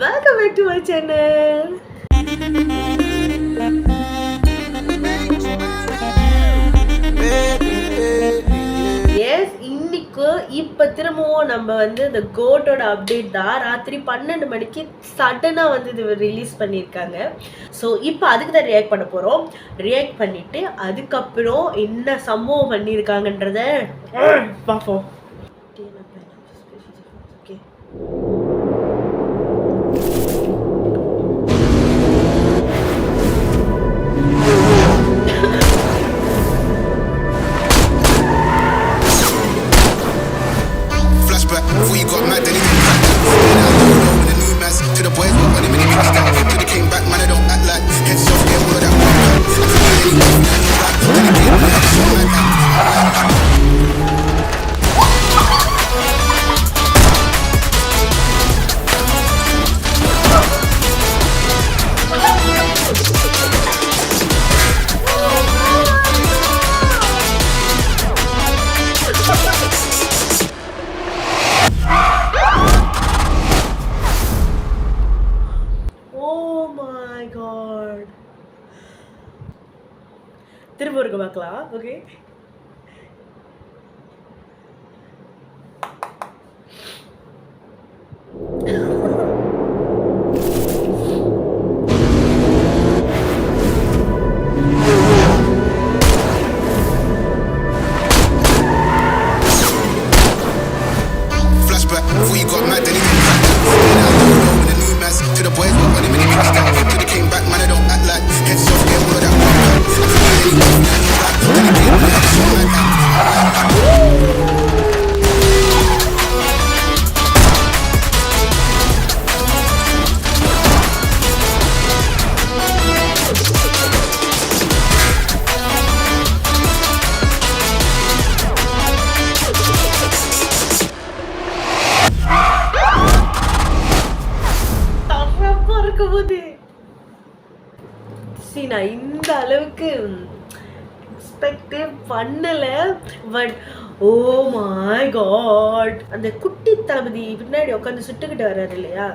Welcome back to my channel. Yes, இன்னைக்கு இப்போ திரும்பவும் நம்ம வந்து இந்த கோட்டோட அப்டேட் தான். ராத்திரி 12 மணிக்கு சடனாக வந்து இது ரிலீஸ் பண்ணியிருக்காங்க. ஸோ இப்போ அதுக்கு தான் ரியாக்ட் பண்ண போகிறோம். ரியாக்ட் பண்ணிவிட்டு அதுக்கப்புறம் என்ன சம்பவம் பண்ணியிருக்காங்கன்றத பார்ப்போம். Okay, before you got mad, then you came back. With the new mass to the boys, got money, many niggas that to the king back, man, I don't act like heads off, get all of that one back. I feel like any love, man, back. Then you came back, so like that. திரும்ப இருக்க பார்க்கலாம். Okay, Flashback, before you got mad, then you came back. With the new mass to the boys, got money, many niggas that to the king back, man, I don't act like heads off, get all of that one back. I feel like any love, man, back. Then you came back, so like that. நான் இந்த அளவுக்கு எக்ஸ்பெக்டே பண்ணல. But oh my God, அந்த குட்டி தளபதி பின்னாடி உட்காந்து சுட்டுக்கிட்டு வர்றாரு இல்லையா,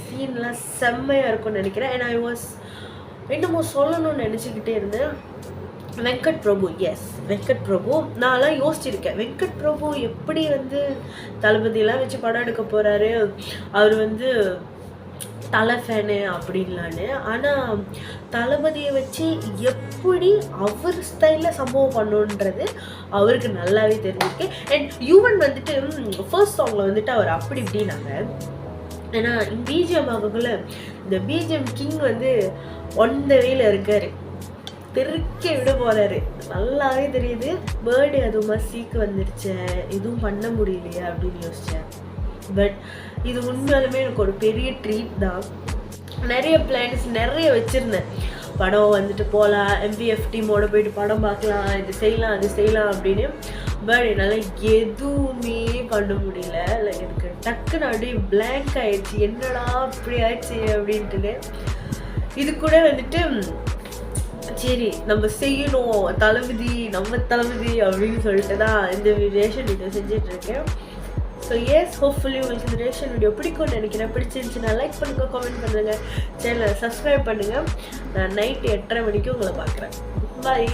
சீன்லாம் செம்மையா இருக்கும்னு நினைக்கிறேன். அண்ட் ஐ வாஸ் என்னமோ சொல்லணும்னு நினச்சிக்கிட்டே இருந்தேன். வெங்கட் பிரபு, எஸ் வெங்கட் பிரபு. நான்லாம் யோசிச்சிருக்கேன், வெங்கட் பிரபு எப்படி வந்து தளபதியெல்லாம் வச்சு படம் எடுக்க போகிறாரு, அவர் வந்து தலை ஃபேனு அப்படின்லான்னு. ஆனால் தளபதியை வச்சு எப்படி அவர் ஸ்டைலில் சம்பவம் பண்ணுன்றது அவருக்கு நல்லாவே தெரிஞ்சிருக்கு. அண்ட் யுவன் வந்துட்டு ஃபர்ஸ்ட் சாங்கில் வந்துட்டு அவர் அப்படி இப்படின்னாங்க. ஏன்னா பிஜிஎம் ஆகக்குள்ள இந்த பிஜிஎம் கிங் வந்து ஒன் த வேல இருக்காரு, தெருக்க விட போறாரு, நல்லாவே தெரியுது. பேர்டு அதுவுமா சீக்கு வந்துருச்சேன், எதுவும் பண்ண முடியலையா அப்படின்னு யோசித்தேன். பட் இது உண்மையாலுமே எனக்கு ஒரு பெரிய ட்ரீட் தான். நிறைய பிளான்ஸ் நிறைய வச்சுருந்தேன். படம் வந்துட்டு போகலாம், MVF டீமோட போயிட்டு படம் பார்க்கலாம், இது செய்யலாம் அது செய்யலாம் அப்படின்னு. பட் என்னால் எதுவுமே பண்ண முடியல. லைக் எனக்கு டக்குன்னு அப்படியே பிளாங்க் ஆயிடுச்சு, என்னடா இப்படி ஆயிடுச்சு அப்படின்ட்டு. இது கூட வந்துட்டு சரி நம்ம செய்யணும், தளபதி நம்ம தளபதி அப்படின்னு சொல்லிட்டு தான் இந்த ரியாக்ஷன் வீடியோ செஞ்சிட்ருக்கேன். ஸோ எஸ், ஹோப்ஃபுல்லி உங்களுக்கு இந்த ரியாக்ஷன் வீடியோ பிடிக்கும்னு நினைக்கிறேன். பிடிச்சிருந்துச்சுன்னா லைக் பண்ணுங்கள், கமெண்ட் பண்ணுங்கள், சேனலை சப்ஸ்கிரைப் பண்ணுங்கள். நான் நைட் 8:30 மணிக்கு உங்களை பார்க்குறேன். பாய்.